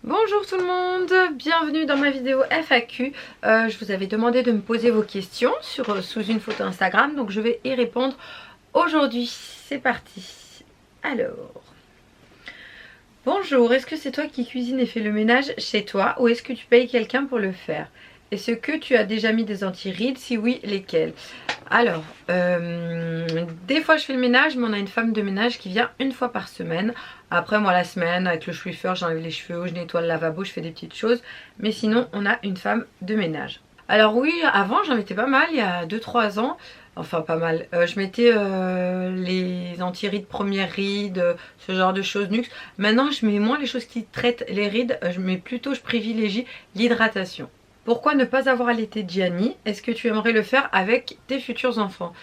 Bonjour tout le monde, bienvenue dans ma vidéo FAQ. Je vous avais demandé de me poser vos questions sous une photo Instagram, donc je vais y répondre aujourd'hui. C'est parti. Alors, bonjour, est-ce que c'est toi qui cuisine et fais le ménage chez toi ou est-ce que tu payes quelqu'un pour le faire? Est-ce que tu as déjà mis des anti-rides? Si oui, lesquels? Alors, des fois je fais le ménage, mais on a une femme de ménage qui vient une fois par semaine. Après moi la semaine, avec le Swiffer, j'enlève les cheveux, je nettoie le lavabo, je fais des petites choses. Mais sinon, on a une femme de ménage. Alors oui, avant j'en mettais pas mal, il y a 2-3 ans. Enfin pas mal. Je mettais les anti-rides, premières rides, ce genre de choses Nux. Maintenant je mets moins les choses qui traitent les rides, je privilégie l'hydratation. Pourquoi ne pas avoir allaité Gianni? Est-ce que tu aimerais le faire avec tes futurs enfants?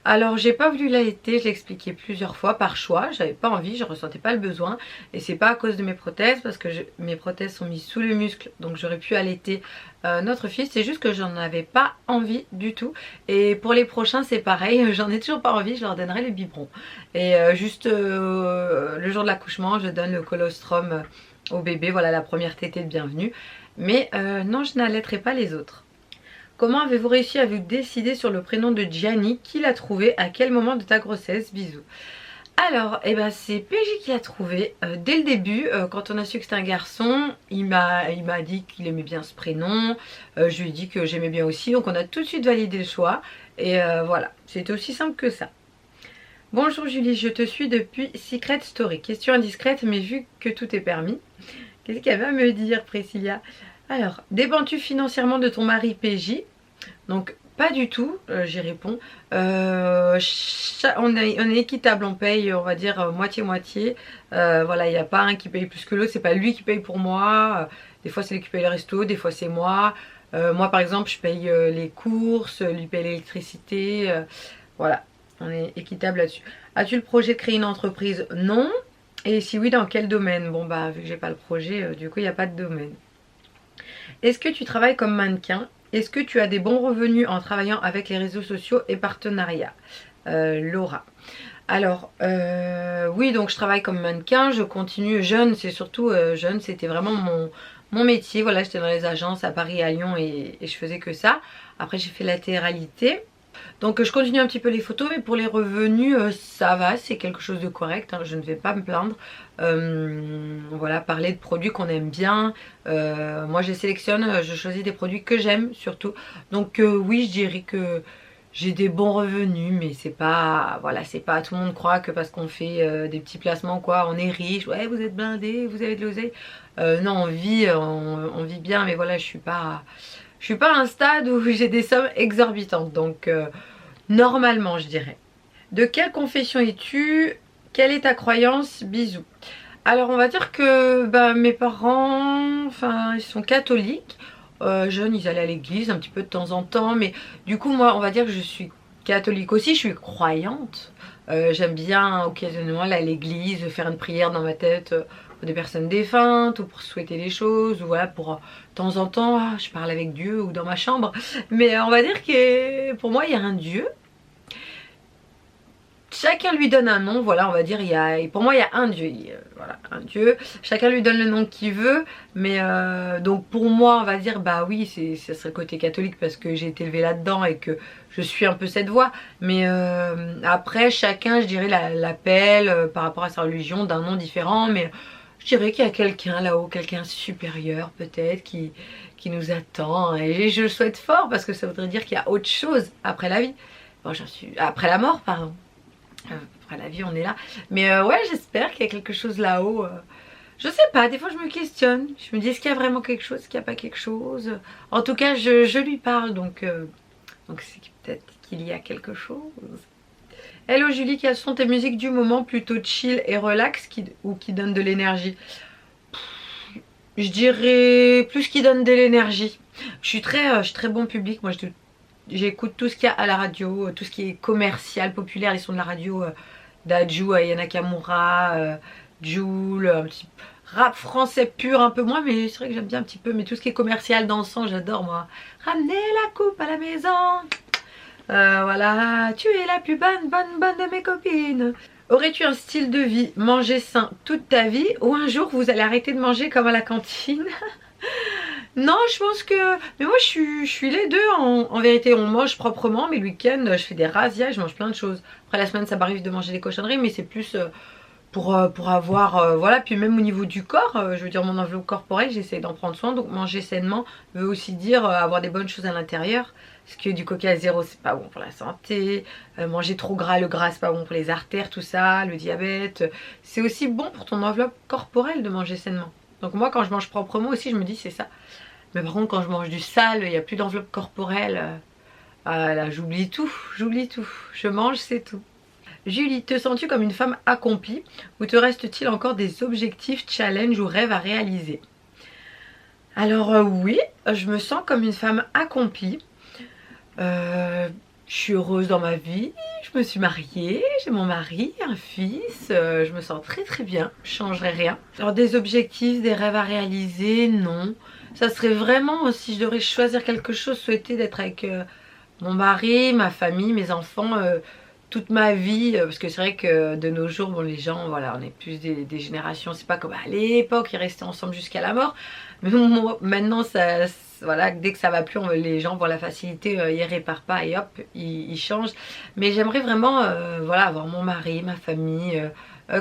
Alors j'ai pas voulu l'allaiter, je l'ai expliqué plusieurs fois par choix, j'avais pas envie, je ressentais pas le besoin. Et c'est pas à cause de mes prothèses, parce que mes prothèses sont mises sous le muscle, donc j'aurais pu allaiter notre fils. C'est juste que j'en avais pas envie du tout. Et pour les prochains c'est pareil, j'en ai toujours pas envie, je leur donnerai le biberon. Et le jour de l'accouchement je donne le colostrum au bébé, voilà la première tétée de bienvenue. Mais non, je n'allaiterai pas les autres. Comment avez-vous réussi à vous décider sur le prénom de Gianni? Qui l'a trouvé? À quel moment de ta grossesse? Bisous. Alors, c'est PJ qui l'a trouvé. Dès le début, quand on a su que c'était un garçon, il m'a dit qu'il aimait bien ce prénom. Je lui ai dit que j'aimais bien aussi. Donc on a tout de suite validé le choix. Et voilà, c'était aussi simple que ça. Bonjour Julie, je te suis depuis Secret Story. Question indiscrète, mais vu que tout est permis. Qu'est-ce qu'elle va me dire, Priscilla? Alors, dépends-tu financièrement de ton mari PJ? Donc, pas du tout, j'y réponds. On est équitable, on paye, on va dire, moitié-moitié. Voilà, il n'y a pas un qui paye plus que l'autre, c'est pas lui qui paye pour moi. Des fois, c'est lui qui paye le resto, des fois, c'est moi. Moi, par exemple, je paye les courses, lui paye l'électricité. Voilà, on est équitable là-dessus. As-tu le projet de créer une entreprise? Non. Et si oui, dans quel domaine? Bon bah vu que j'ai pas le projet, du coup il n'y a pas de domaine. Est-ce que tu travailles comme mannequin? Est-ce que tu as des bons revenus en travaillant avec les réseaux sociaux et partenariats? Laura. Alors oui, donc je travaille comme mannequin, je continue jeune, c'est surtout jeune, c'était vraiment mon métier. Voilà, j'étais dans les agences à Paris, à Lyon et je faisais que ça. Après j'ai fait la télé-réalité. Donc je continue un petit peu les photos, mais pour les revenus ça va, c'est quelque chose de correct, hein, je ne vais pas me plaindre. Voilà, parler de produits qu'on aime bien. Moi je sélectionne, je choisis des produits que j'aime surtout. Donc oui, je dirais que j'ai des bons revenus, mais c'est pas, voilà, c'est pas, tout le monde croit que parce qu'on fait des petits placements quoi, on est riche, ouais vous êtes blindé, vous avez de l'oseille. Non, on vit bien, mais voilà, je suis pas à un stade où j'ai des sommes exorbitantes, donc normalement je dirais. De quelle confession es-tu? Quelle est ta croyance? Bisous. Alors on va dire que mes parents, enfin ils sont catholiques. Jeunes ils allaient à l'église un petit peu de temps en temps, mais du coup moi on va dire que je suis catholique aussi, je suis croyante. J'aime bien occasionnellement aller à l'église, faire une prière dans ma tête pour des personnes défuntes ou pour souhaiter des choses, ou voilà pour de temps en temps je parle avec Dieu ou dans ma chambre. Mais on va dire que pour moi il y a un Dieu. Chacun lui donne un nom, voilà, on va dire, pour moi il y a un Dieu, voilà, un Dieu, chacun lui donne le nom qu'il veut, mais donc pour moi on va dire, bah oui, ça serait le côté catholique parce que j'ai été élevée là-dedans et que je suis un peu cette voie, mais après chacun, je dirais, l'appelle par rapport à sa religion d'un nom différent, mais je dirais qu'il y a quelqu'un là-haut, quelqu'un supérieur peut-être qui nous attend, et je le souhaite fort parce que ça voudrait dire qu'il y a autre chose après la vie, bon, après la mort, pardon. Après la vie on est là, mais ouais, j'espère qu'il y a quelque chose là-haut. Je sais pas, des fois je me questionne, je me dis est-ce qu'il y a vraiment quelque chose, est-ce qu'il n'y a pas quelque chose. En tout cas je lui parle, donc c'est peut-être qu'il y a quelque chose. Hello Julie, quelles sont tes musiques du moment, plutôt chill et relax ou qui donnent de l'énergie? Je dirais plus qui donnent de l'énergie. Je suis très bon public, moi j'écoute tout ce qu'il y a à la radio, tout ce qui est commercial, populaire, les sons de la radio, d'Adju, Aya Nakamura, Jul, un petit rap français pur un peu moins, mais c'est vrai que j'aime bien un petit peu, mais tout ce qui est commercial, dansant, j'adore moi. Ramenez la coupe à la maison, voilà, tu es la plus bonne de mes copines. Aurais-tu un style de vie, manger sain toute ta vie ou un jour vous allez arrêter de manger comme à la cantine? Non, je pense que... Mais moi je suis les deux en vérité. On mange proprement, mais le week-end je fais des razzias, je mange plein de choses. Après la semaine ça m'arrive de manger des cochonneries, mais c'est plus pour avoir... voilà, puis même au niveau du corps, je veux dire mon enveloppe corporelle, j'essaie d'en prendre soin. Donc manger sainement veut aussi dire avoir des bonnes choses à l'intérieur. Parce que du coca zéro c'est pas bon pour la santé, manger trop gras, le gras c'est pas bon pour les artères, tout ça, le diabète. C'est aussi bon pour ton enveloppe corporelle de manger sainement. Donc moi quand je mange proprement aussi je me dis c'est ça. Mais par contre quand je mange du sale, il n'y a plus d'enveloppe corporelle. Ah là j'oublie tout, j'oublie tout. Je mange c'est tout. Julie, te sens-tu comme une femme accomplie ou te reste-t-il encore des objectifs, challenges ou rêves à réaliser? Alors oui, je me sens comme une femme accomplie. Je suis heureuse dans ma vie, je me suis mariée, j'ai mon mari, un fils, je me sens très très bien, je changerai rien. Alors des objectifs, des rêves à réaliser, non. Ça serait vraiment, si je devrais choisir quelque chose, souhaiter d'être avec mon mari, ma famille, mes enfants, toute ma vie. Parce que c'est vrai que de nos jours, bon, les gens, voilà, on est plus des générations, c'est pas comme à l'époque, ils restaient ensemble jusqu'à la mort. Mais moi, maintenant, ça, voilà, dès que ça va plus, les gens voient la facilité, ils réparent pas et hop, ils changent. Mais j'aimerais vraiment, voilà, avoir mon mari, ma famille,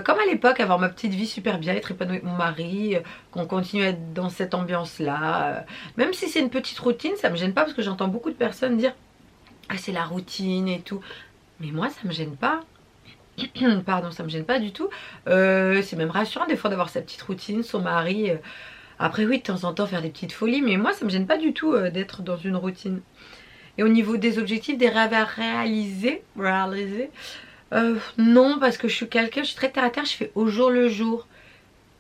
comme à l'époque, avoir ma petite vie super bien, être épanouie avec mon mari, qu'on continue à être dans cette ambiance-là. Même si c'est une petite routine, ça me gêne pas parce que j'entends beaucoup de personnes dire ah c'est la routine et tout. Mais moi ça me gêne pas. Pardon, ça me gêne pas du tout. C'est même rassurant des fois d'avoir sa petite routine, son mari. Après oui, de temps en temps faire des petites folies, mais moi ça me gêne pas du tout d'être dans une routine. Et au niveau des objectifs, des rêves à réaliser, non, parce que je suis quelqu'un, je suis très terre à terre, je fais au jour le jour.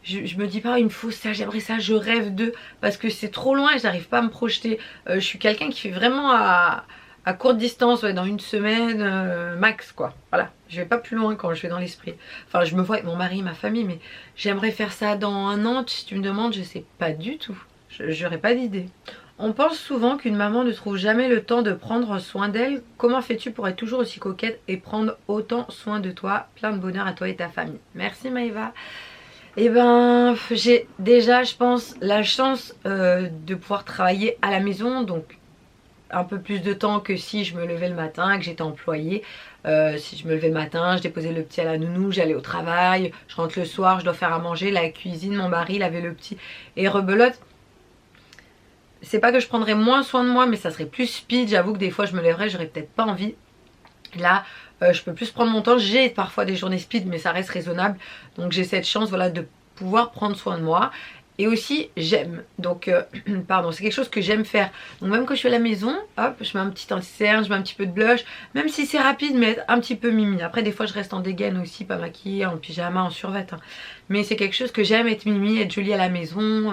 Je me dis pas il me faut ça, j'aimerais ça, je rêve de, parce que c'est trop loin et j'arrive pas à me projeter. Je suis quelqu'un qui fait vraiment à courte distance, ouais, dans une semaine max quoi. Voilà, je vais pas plus loin quand je vais dans l'esprit. Enfin je me vois avec mon mari, ma famille, mais j'aimerais faire ça dans un an. Si tu me demandes, je sais pas du tout, j'aurais pas d'idée. On pense souvent qu'une maman ne trouve jamais le temps de prendre soin d'elle. Comment fais-tu pour être toujours aussi coquette et prendre autant soin de toi? Plein de bonheur à toi et ta famille. Merci Maëva. Eh ben, j'ai déjà, je pense, la chance de pouvoir travailler à la maison, donc un peu plus de temps que si je me levais le matin, que j'étais employée. Si je me levais le matin, je déposais le petit à la nounou, j'allais au travail, je rentre le soir, je dois faire à manger, la cuisine, mon mari laver le petit et rebelote. C'est pas que je prendrais moins soin de moi, mais ça serait plus speed. J'avoue que des fois je me lèverais, j'aurais peut-être pas envie. Là, je peux plus prendre mon temps. J'ai parfois des journées speed, mais ça reste raisonnable. Donc j'ai cette chance, voilà, de pouvoir prendre soin de moi. Et aussi, j'aime. Donc, pardon, c'est quelque chose que j'aime faire. Donc même quand je suis à la maison, hop, je mets un petit anti-cerne, je mets un petit peu de blush. Même si c'est rapide, mais un petit peu mimi. Après, des fois, je reste en dégaine aussi, pas maquillée, en pyjama, en survêt. Hein. Mais c'est quelque chose que j'aime, être mimi, être jolie à la maison.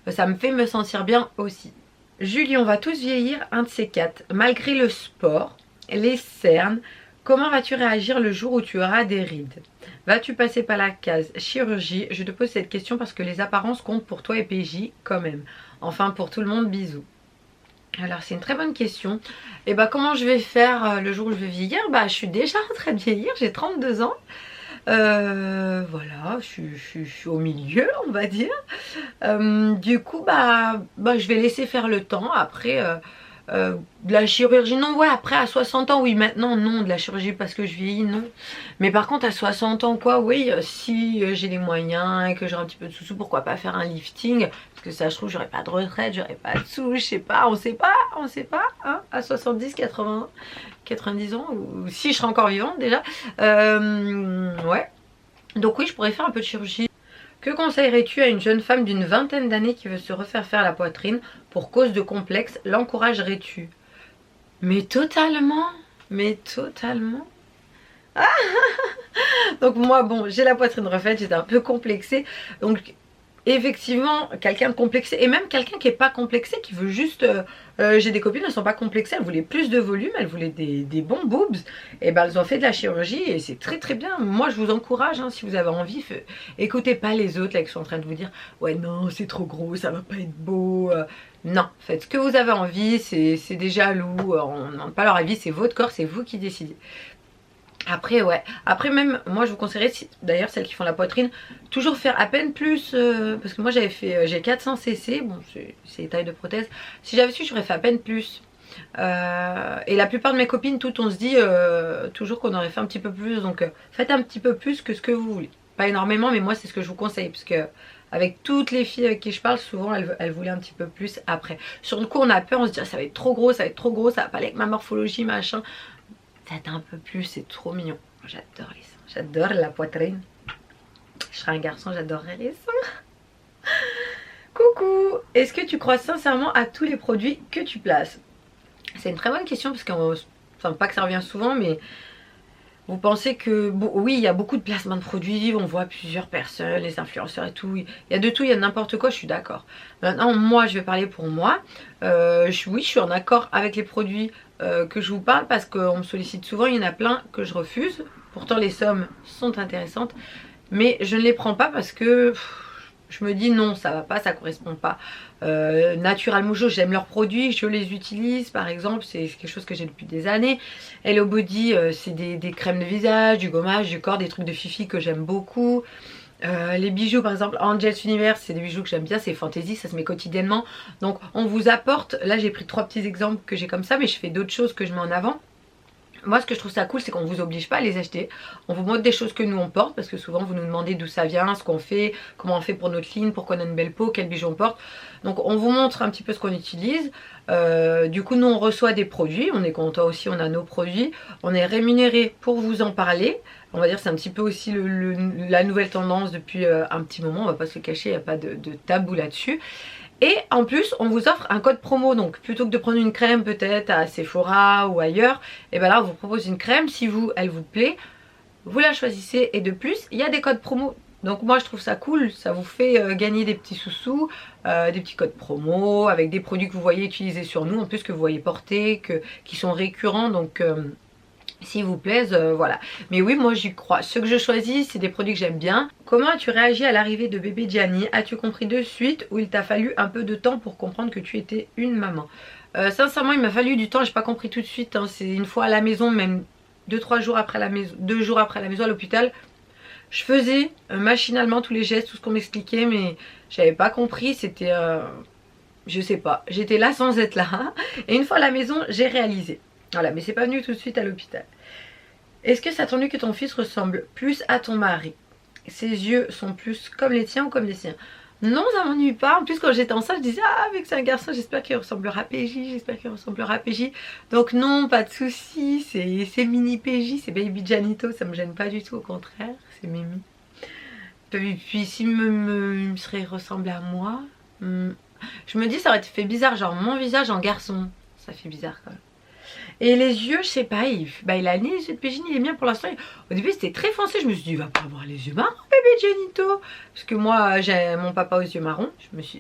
Ça me fait me sentir bien aussi. Julie, on va tous vieillir, un de ces quatre. Malgré le sport, les cernes, comment vas-tu réagir le jour où tu auras des rides? Vas-tu passer par la case chirurgie? Je te pose cette question parce que les apparences comptent pour toi et PJ quand même. Enfin pour tout le monde, bisous. Alors c'est une très bonne question. Et bah comment je vais faire le jour où je vais vieillir? Bah je suis déjà en train de vieillir, j'ai 32 ans. Voilà, je suis au milieu on va dire. Du coup bah je vais laisser faire le temps. Après de la chirurgie, non, ouais, après à 60 ans, oui, maintenant, non, de la chirurgie parce que je vieillis, non. Mais par contre, à 60 ans, quoi, oui, si j'ai les moyens et que j'ai un petit peu de sous-sous, pourquoi pas faire un lifting? Parce que ça, je trouve, j'aurais pas de retraite, j'aurais pas de sous, je sais pas, on sait pas, hein, à 70, 80, 90 ans, ou si je serais encore vivante déjà. Ouais. Donc oui, je pourrais faire un peu de chirurgie. Que conseillerais-tu à une jeune femme d'une vingtaine d'années qui veut se refaire faire la poitrine pour cause de complexe? L'encouragerais-tu? Mais totalement. Mais totalement. Ah donc moi bon j'ai la poitrine refaite, j'étais un peu complexée. Donc effectivement quelqu'un de complexé et même quelqu'un qui est pas complexé, qui veut juste j'ai des copines, elles sont pas complexées, elles voulaient plus de volume, elles voulaient des bons boobs, et ben elles ont fait de la chirurgie et c'est très très bien. Moi je vous encourage hein, si vous avez envie, écoutez pas les autres là qui sont en train de vous dire ouais non c'est trop gros, ça va pas être beau. Non, faites ce que vous avez envie, c'est des jaloux, on ne demande pas leur avis, c'est votre corps, c'est vous qui décidez. Après ouais, après même moi je vous conseillerais, d'ailleurs celles qui font la poitrine, toujours faire à peine plus, parce que moi j'avais fait, j'ai 400 cc, bon c'est taille de prothèse, si j'avais su j'aurais fait à peine plus. Et la plupart de mes copines, toutes on se dit toujours qu'on aurait fait un petit peu plus, donc faites un petit peu plus que ce que vous voulez. Pas énormément, mais moi c'est ce que je vous conseille, parce que avec toutes les filles avec qui je parle, souvent elles voulaient un petit peu plus après. Sur le coup on a peur, on se dit ah, ça va être trop gros, ça va être trop gros, ça va pas aller avec ma morphologie machin. Faites un peu plus, c'est trop mignon. J'adore les seins, j'adore la poitrine. Je serais un garçon, j'adorerais les seins. Coucou, est-ce que tu crois sincèrement à tous les produits que tu places? C'est une très bonne question parce que, enfin pas que ça revient souvent, mais vous pensez que, bon, oui il y a beaucoup de placements de produits, on voit plusieurs personnes, les influenceurs et tout, il y a de tout, il y a n'importe quoi, je suis d'accord. Maintenant moi je vais parler pour moi, oui je suis en accord avec les produits que je vous parle parce qu'on me sollicite souvent, il y en a plein que je refuse, pourtant les sommes sont intéressantes, mais je ne les prends pas parce que je me dis non ça va pas, ça correspond pas. Natural Mojo, j'aime leurs produits, je les utilise par exemple, c'est quelque chose que j'ai depuis des années. Hello Body, c'est des crèmes de visage, du gommage, du corps, des trucs de fifi que j'aime beaucoup. Les bijoux par exemple Angels Universe, c'est des bijoux que j'aime bien, c'est fantasy, ça se met quotidiennement, donc on vous apporte, là j'ai pris 3 petits exemples que j'ai comme ça, mais je fais d'autres choses que je mets en avant. Moi ce que je trouve ça cool, c'est qu'on vous oblige pas à les acheter, on vous montre des choses que nous on porte, parce que souvent vous nous demandez d'où ça vient, ce qu'on fait, comment on fait pour notre ligne, pour qu'on ait une belle peau, quel bijou on porte. Donc on vous montre un petit peu ce qu'on utilise. Du coup nous on reçoit des produits, on est content aussi, on a nos produits, on est rémunéré pour vous en parler. On va dire c'est un petit peu aussi la nouvelle tendance depuis un petit moment, on va pas se le cacher, il n'y a pas de tabou là-dessus. Et en plus on vous offre un code promo, donc plutôt que de prendre une crème peut-être à Sephora ou ailleurs, et bien là on vous propose une crème, si elle vous plaît, vous la choisissez, et de plus il y a des codes promo. Donc moi je trouve ça cool, ça vous fait gagner des petits sous-sous, des petits codes promo avec des produits que vous voyez utiliser sur nous, en plus que vous voyez porter, qui sont récurrents, donc s'ils vous plaisent, voilà. Mais oui moi j'y crois, ceux que je choisis c'est des produits que j'aime bien. Comment as-tu réagi à l'arrivée de bébé Gianni? As-tu compris de suite ou il t'a fallu un peu de temps pour comprendre que tu étais une maman? Sincèrement il m'a fallu du temps, j'ai pas compris tout de suite, hein. C'est une fois à la maison, même 2-3 jours après la maison, 2 jours après la maison à l'hôpital, je faisais machinalement tous les gestes, tout ce qu'on m'expliquait, mais j'avais pas compris, c'était je sais pas, j'étais là sans être là. Et une fois à la maison j'ai réalisé. Voilà, mais c'est pas venu tout de suite à l'hôpital. Est-ce que ça t'ennuie que ton fils ressemble plus à ton mari? Ses yeux sont plus comme les tiens ou comme les siens? Non, ça m'ennuie pas. En plus, quand j'étais enceinte, je disais ah, avec c'est un garçon, j'espère qu'il ressemblera à PJ, j'espère qu'il ressemblera à PJ. Donc non, pas de souci, c'est mini PJ, c'est Baby Janito, ça me gêne pas du tout, au contraire, c'est Mimi. Puis s'il me serait ressemblé à moi, je me dis ça aurait fait bizarre, genre mon visage en garçon, ça fait bizarre quand même. Et les yeux, je sais pas, il a ni les yeux de Pégine ni les miens pour l'instant. Au début c'était très foncé, je me suis dit il va pas avoir les yeux marrons bébé Gianito. Parce que moi j'ai mon papa aux yeux marrons,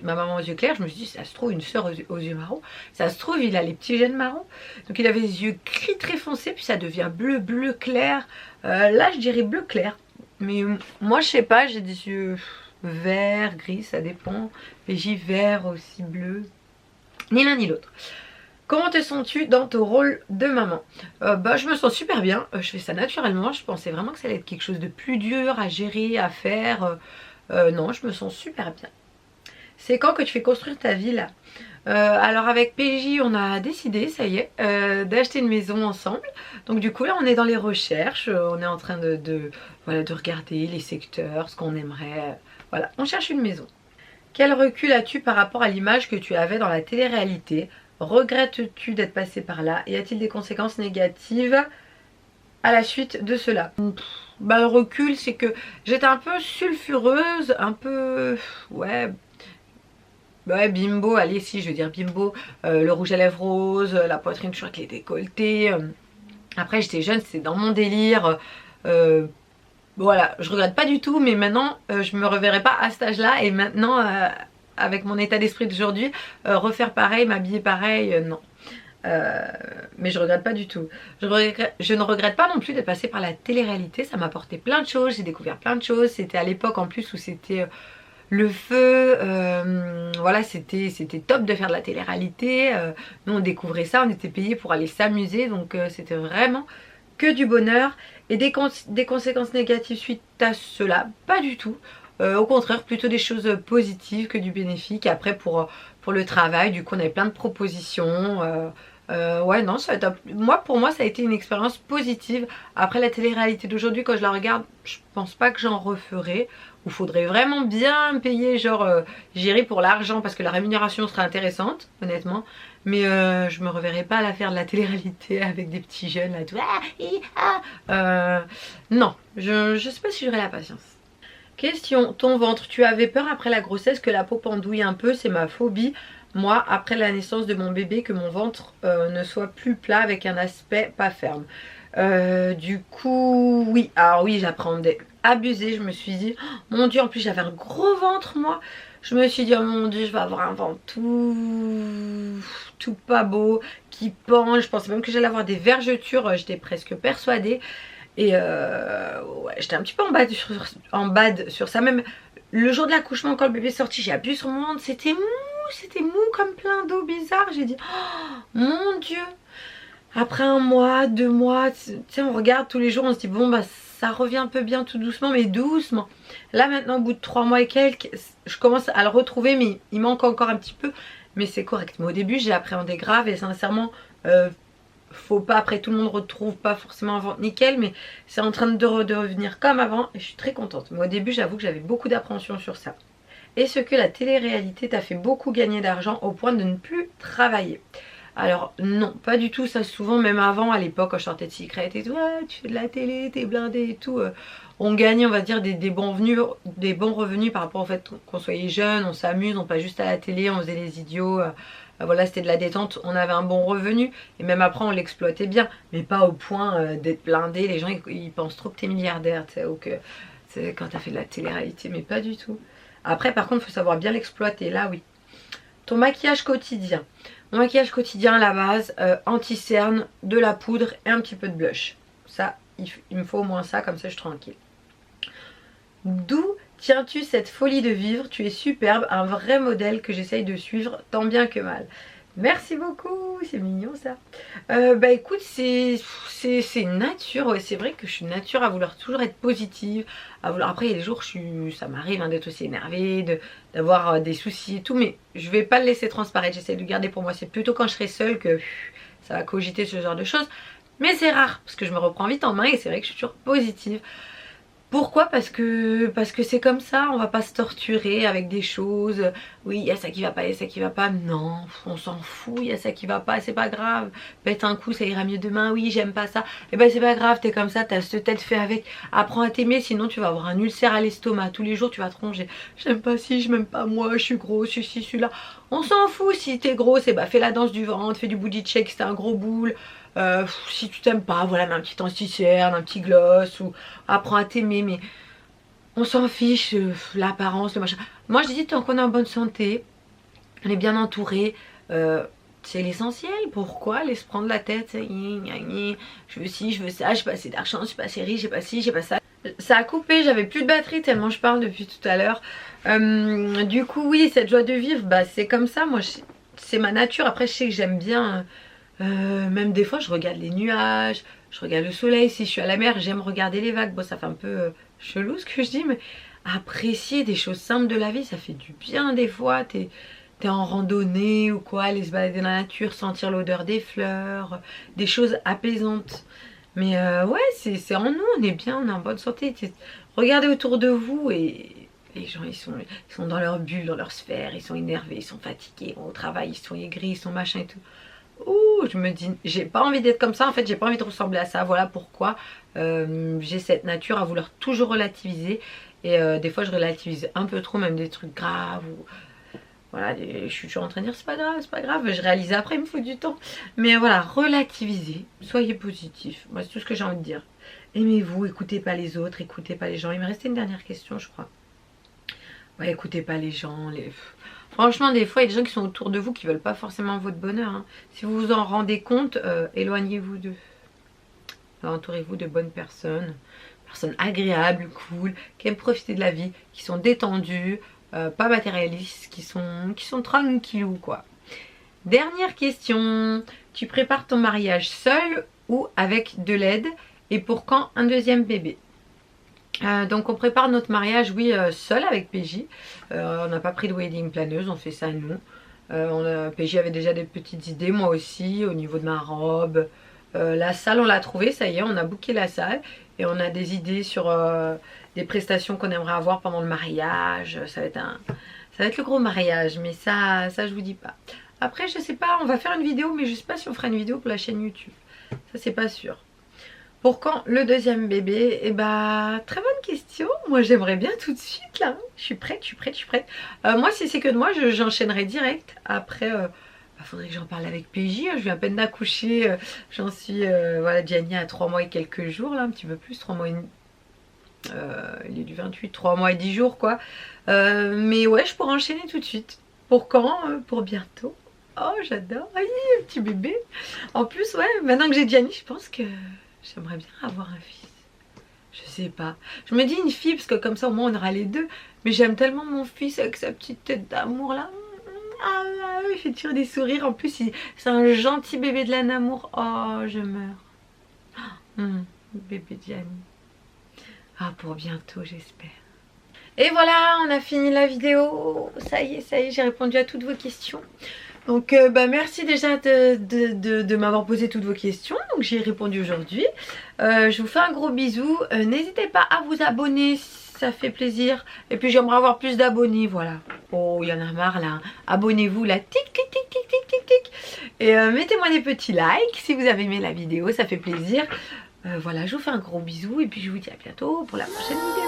ma maman aux yeux clairs, je me suis dit ça se trouve une soeur aux yeux marrons. Ça se trouve il a les petits gènes marrons. Donc il avait les yeux gris très foncés, puis ça devient bleu clair. Là je dirais bleu clair. Mais moi je sais pas, j'ai des yeux vert, gris, ça dépend. Pégy vert aussi, bleu. Ni l'un ni l'autre. Comment te sens-tu dans ton rôle de maman? Je me sens super bien, je fais ça naturellement, je pensais vraiment que ça allait être quelque chose de plus dur à gérer, à faire. Non, je me sens super bien. C'est quand que tu fais construire ta villa? Alors avec PJ on a décidé, ça y est, d'acheter une maison ensemble. Donc du coup là on est dans les recherches, on est en train voilà, de regarder les secteurs, ce qu'on aimerait. Voilà, on cherche une maison. Quel recul as-tu par rapport à l'image que tu avais dans la télé-réalité? Regrettes-tu d'être passé par là? Y a-t-il des conséquences négatives à la suite de cela? Le recul c'est que j'étais un peu sulfureuse, un peu... ouais bimbo, allez si je veux dire bimbo, le rouge à lèvres rose, la poitrine toujours avec les décolletés. Après j'étais jeune, c'était dans mon délire. Voilà, je regrette pas du tout, mais maintenant je me reverrai pas à cet âge là, et maintenant avec mon état d'esprit d'aujourd'hui, refaire pareil, m'habiller pareil, non. Mais je regrette pas du tout. Je ne regrette pas non plus d'être passée par la télé-réalité, ça m'a apporté plein de choses, j'ai découvert plein de choses. C'était à l'époque en plus où c'était le feu, voilà, c'était top de faire de la télé-réalité. Nous on découvrait ça, on était payés pour aller s'amuser, donc c'était vraiment que du bonheur et des conséquences négatives suite à cela, pas du tout. Au contraire, plutôt des choses positives que du bénéfique. Après, pour le travail, du coup, on avait plein de propositions. Ouais, non, pour moi, ça a été une expérience positive. Après, la télé-réalité d'aujourd'hui, quand je la regarde, je pense pas que j'en referai. Ou faudrait vraiment bien me payer, genre, j'irai pour l'argent parce que la rémunération serait intéressante, honnêtement. Mais je me reverrai pas à la faire de la télé-réalité avec des petits jeunes là, tout. Non, je sais pas si j'aurai la patience. Question, ton ventre, tu avais peur après la grossesse que la peau pendouille un peu, c'est ma phobie. Moi, après la naissance de mon bébé, que mon ventre ne soit plus plat avec un aspect pas ferme. Du coup, oui, alors oui, j'appréhendais abusé. Je me suis dit, oh, mon Dieu, en plus j'avais un gros ventre moi. Je me suis dit, oh mon Dieu, je vais avoir un ventre tout pas beau, qui pend. Je pensais même que j'allais avoir des vergetures, j'étais presque persuadée. Et ouais, j'étais un petit peu en bad sur ça. Même le jour de l'accouchement, quand le bébé est sorti, j'ai appuyé sur mon ventre, c'était mou comme plein d'eau bizarre. J'ai dit, oh mon Dieu. Après 1 mois, 2 mois, tu sais, on regarde tous les jours, on se dit, bon bah ça revient un peu bien tout doucement, mais doucement. Là maintenant, au bout de 3 mois et quelques, je commence à le retrouver, mais il manque encore un petit peu. Mais c'est correct. Mais au début, j'ai appréhendé grave et sincèrement, faut pas, après tout le monde retrouve pas forcément un ventre nickel, mais c'est en train de revenir comme avant et je suis très contente. Mais au début, j'avoue que j'avais beaucoup d'appréhension sur ça. Est-ce que la télé-réalité t'a fait beaucoup gagner d'argent au point de ne plus travailler? Alors non, pas du tout. Ça souvent, même avant, à l'époque, quand je sortais de Secret et tout, ouais, tu fais de la télé, t'es blindé et tout, on gagnait, on va dire, des bons revenus par rapport au fait qu'on soit jeune, on s'amuse, on passe juste à la télé, on faisait les idiots, voilà, c'était de la détente, on avait un bon revenu et même après on l'exploitait bien, mais pas au point d'être blindé. Les gens ils pensent trop que t'es milliardaire, tu sais, ou que c'est quand t'as fait de la télé-réalité, mais pas du tout. Après par contre il faut savoir bien l'exploiter, là oui. Ton maquillage quotidien. Mon maquillage quotidien à la base, anti-cerne, de la poudre et un petit peu de blush. Ça, il me faut au moins ça, comme ça je suis tranquille. D'où tiens-tu cette folie de vivre? Tu es superbe, un vrai modèle que j'essaye de suivre tant bien que mal. Merci beaucoup, c'est mignon ça. Bah écoute, c'est une nature, ouais, c'est vrai que je suis une nature à vouloir toujours être positive, à vouloir. Après il y a des jours ça m'arrive d'être aussi énervée, d'avoir des soucis et tout, mais je vais pas le laisser transparaître, j'essaie de le garder pour moi. C'est plutôt quand je serai seule que ça va cogiter ce genre de choses. Mais c'est rare, parce que je me reprends vite en main et c'est vrai que je suis toujours positive. Pourquoi? Parce que c'est comme ça, on va pas se torturer avec des choses. Oui, il y a ça qui va pas, il y a ça qui va pas. Non, on s'en fout, il y a ça qui va pas, c'est pas grave. Pète un coup, ça ira mieux demain. Oui, j'aime pas ça. Et ben c'est pas grave, t'es comme ça, t'as cette tête fait avec. Apprends à t'aimer, sinon tu vas avoir un ulcère à l'estomac. Tous les jours tu vas te ronger. J'aime pas ci, je m'aime pas moi, je suis gros, je suis ci, je suis là. On s'en fout si t'es grosse, et bah fais la danse du ventre, fais du booty check si t'es un gros boule. Si tu t'aimes pas, voilà, mets un petit anti-cerne, un petit gloss, ou apprends à t'aimer, mais on s'en fiche, l'apparence, le machin. Moi je dis tant qu'on est en bonne santé, on est bien entouré, c'est l'essentiel. Pourquoi aller se prendre la tête? Je veux ci, je veux ça, j'ai pas assez d'argent, je suis pas assez riche, j'ai pas ci, j'ai pas ça. Ça a coupé, j'avais plus de batterie tellement je parle depuis tout à l'heure. Du coup oui, cette joie de vivre, bah c'est comme ça, moi c'est ma nature. Après je sais que j'aime bien... même des fois je regarde les nuages, je regarde le soleil. Si je suis à la mer, j'aime regarder les vagues. Bon, ça fait un peu chelou ce que je dis, mais apprécier des choses simples de la vie, ça fait du bien. Des fois t'es en randonnée ou quoi, aller se balader dans la nature, sentir l'odeur des fleurs, des choses apaisantes. Mais ouais, c'est en nous, on est bien, on est en bonne santé. Regardez autour de vous et les gens ils sont dans leur bulle, dans leur sphère, ils sont énervés, ils sont fatigués, ils vont au travail, ils sont aigris, ils sont machin et tout. Ouh, je me dis, j'ai pas envie d'être comme ça, en fait j'ai pas envie de ressembler à ça. Voilà pourquoi j'ai cette nature à vouloir toujours relativiser. Et des fois je relativise un peu trop, même des trucs graves ou... Voilà, je suis toujours en train de dire c'est pas grave, je réalise après, il me faut du temps. Mais voilà, relativisez, soyez positif, moi c'est tout ce que j'ai envie de dire. Aimez-vous, écoutez pas les autres, écoutez pas les gens. Il me restait une dernière question je crois. Ouais, écoutez pas les gens, Franchement, des fois, il y a des gens qui sont autour de vous qui veulent pas forcément votre bonheur. Hein. Si vous vous en rendez compte, éloignez-vous d'eux. Entourez-vous de bonnes personnes. Personnes agréables, cool, qui aiment profiter de la vie, qui sont détendues, pas matérialistes, qui sont tranquillou, quoi. Dernière question. Tu prépares ton mariage seul ou avec de l'aide? et pour quand un deuxième bébé. Donc on prépare notre mariage, oui, seul avec PJ. On n'a pas pris de wedding planeuse, on fait ça nous. PJ avait déjà des petites idées, moi aussi, au niveau de ma robe. La salle, on l'a trouvée, ça y est, on a booké la salle. Et on a des idées sur des prestations qu'on aimerait avoir pendant le mariage. Ça va être le gros mariage, mais ça je vous dis pas. Après, je sais pas, on va faire une vidéo, mais je sais pas si on fera une vidéo pour la chaîne YouTube. Ça, c'est pas sûr. Pour quand le deuxième bébé? Eh bah, très bonne question. Moi, j'aimerais bien tout de suite, là. Je suis prête. Moi, si c'est que de moi, j'enchaînerai direct. Après, faudrait que j'en parle avec PJ. Je viens à peine d'accoucher. J'en suis, voilà, Gianni a 3 mois et quelques jours, là, un petit peu plus, 3 mois et demi. Il est du 28, 3 mois et 10 jours, quoi. Mais ouais, je pourrais enchaîner tout de suite. Pour quand? Pour bientôt. Oh, j'adore. Aïe, un petit bébé. En plus, ouais, maintenant que j'ai Gianni, je pense que j'aimerais bien avoir un fils. Je sais pas. Je me dis une fille parce que comme ça au moins on aura les deux. Mais j'aime tellement mon fils avec sa petite tête d'amour là. Ah, il fait toujours des sourires. En plus, c'est un gentil bébé de l'amour. Oh, je meurs. Bébé Gianni. Ah, pour bientôt, j'espère. Et voilà, on a fini la vidéo. Ça y est, j'ai répondu à toutes vos questions. Donc merci déjà de m'avoir posé toutes vos questions. Donc j'y ai répondu aujourd'hui. Je vous fais un gros bisou. N'hésitez pas à vous abonner si ça fait plaisir. Et puis j'aimerais avoir plus d'abonnés. Voilà. Oh, il y en a marre là. Abonnez-vous là. Tic tic tic tic tic tic tic. Et mettez-moi des petits likes si vous avez aimé la vidéo. Ça fait plaisir. Voilà, je vous fais un gros bisou. Et puis je vous dis à bientôt pour la prochaine vidéo.